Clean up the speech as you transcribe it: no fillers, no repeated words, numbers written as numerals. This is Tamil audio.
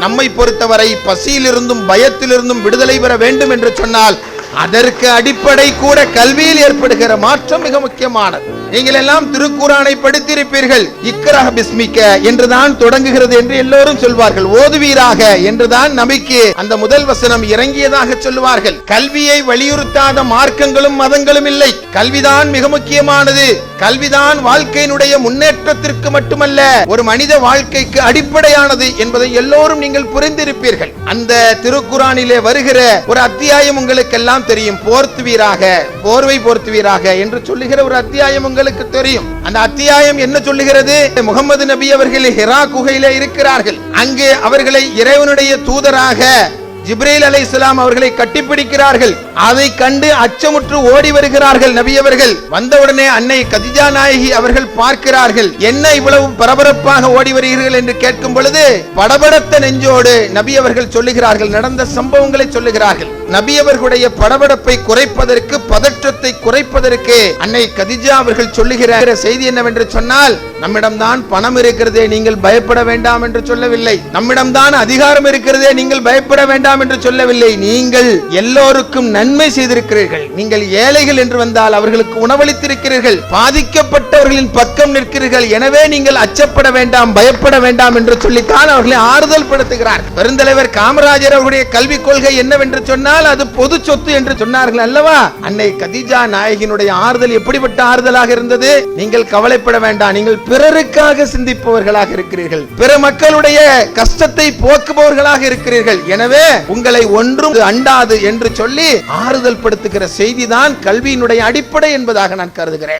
நம்மை பொறுத்தவரை பசியிலிருந்தும் பயத்திலிருந்தும் விடுதலை பெற வேண்டும் என்று சொன்னால் அதற்கு அடிப்படை கூட கல்வியில் ஏற்படுகிற மாற்றம் மிக முக்கியமானது. நீங்கள் எல்லாம் திருக்குர்ஆனை படித்திருப்பீர்கள். இக்ரா பிஸ்மிக என்றுதான் தொடங்குகிறது என்று எல்லோரும் சொல்வார்கள். ஓதுவீராக என்றுதான் நபிக்கு அந்த முதல் வசனம் இறங்கியதாக சொல்லுவார்கள். கல்வியை வலியுறுத்தாத மார்க்கங்களும் மதங்களும் இல்லை. கல்விதான் மிக முக்கியமானது. கல்விதான் வாழ்க்கையினுடைய முன்னேற்றத்திற்கு மட்டுமல்ல, ஒரு மனித வாழ்க்கைக்கு அடிப்படையானது என்பதை எல்லோரும் நீங்கள் புரிந்திருப்பீர்கள். அந்த திருக்குர்ஆனிலே வருகிற ஒரு அத்தியாயம் உங்களுக்கு எல்லாம் தெரியும். போர்த்துவீராக, போர்வை போர்த்துவீராக என்று சொல்லுகிற ஒரு அத்தியாயம் உங்களுக்கு தெரியும். அந்த அத்தியாயம் என்ன சொல்லுகிறது? முகமது நபி அவர்கள் ஹிரா குகையிலே இருக்கிறார்கள். அங்கே அவர்களை இறைவனுடைய தூதராக ஜிப்ரீல் அலைஹிஸ்ஸலாம் அவர்களை கட்டிப்பிடிக்கிறார்கள். அதை கண்டு அச்சமுற்று ஓடி வருகிறார்கள் நபி அவர்கள். வந்தவுடனே அன்னை கதீஜா நாயகி அவர்கள் பார்க்கிறார்கள். என்ன இவ்வளவு பரபரப்பாக ஓடி வருகிறீர்கள் என்று கேட்கும் பொழுது படபடத்த நெஞ்சோடு நபி அவர்கள் சொல்லுகிறார்கள், நடந்த சம்பவங்களை சொல்லுகிறார்கள். நபி அவர்களுடைய படபடப்பை குறைப்பதற்கு, பதற்றத்தை குறைப்பதற்கு அன்னை கதீஜா அவர்கள் சொல்லுகிற செய்தி என்னவென்று சொன்னால், நம்மிடம்தான் பணம் இருக்கிறதே, நீங்கள் பயப்பட வேண்டாம் என்று சொல்லவில்லை. நம்மிடம்தான் அதிகாரம் இருக்கிறதே, நீங்கள் பயப்பட வேண்டாம் என்று சொல்லவில்லை. நீங்கள் எல்லோருக்கும் நன்மை செய்திருக்கிறீர்கள். நீங்கள் ஏழைகள் என்று வந்தால் அவர்களுக்கு உணவளித்திருக்கிறீர்கள். பாதிக்கப்பட்டவர்களின் பக்கம் நிற்கிறீர்கள். எனவே நீங்கள் அச்சப்பட வேண்டாம், பயப்பட வேண்டாம் என்று சொல்லித்தான் அவர்களை ஆறுதல் படுத்துகிறார். பெருந்தலைவர் காமராஜர் அவருடைய கல்விக் கொள்கை என்னவென்று சொன்னால் அது பொது சொத்து என்று சொன்னார்கள் அல்லவா? அன்னை கதீஜா நாயகியினுடைய ஆறுதல் எப்படிப்பட்ட ஆறுதலாக இருந்தது? நீங்கள் கவலைப்பட வேண்டாம், நீங்கள் பிறருக்காக சிந்திப்பவர்களாக இருக்கிறீர்கள், பிற மக்களுடைய கஷ்டத்தை போக்குபவர்களாக இருக்கிறீர்கள். எனவே உங்களை ஒன்றும் அண்டாது என்று சொல்லி ஆறுதல் படுத்துகிற செய்திதான் கல்வியினுடைய அடிப்படை என்பதாக நான் கருதுகிறேன்.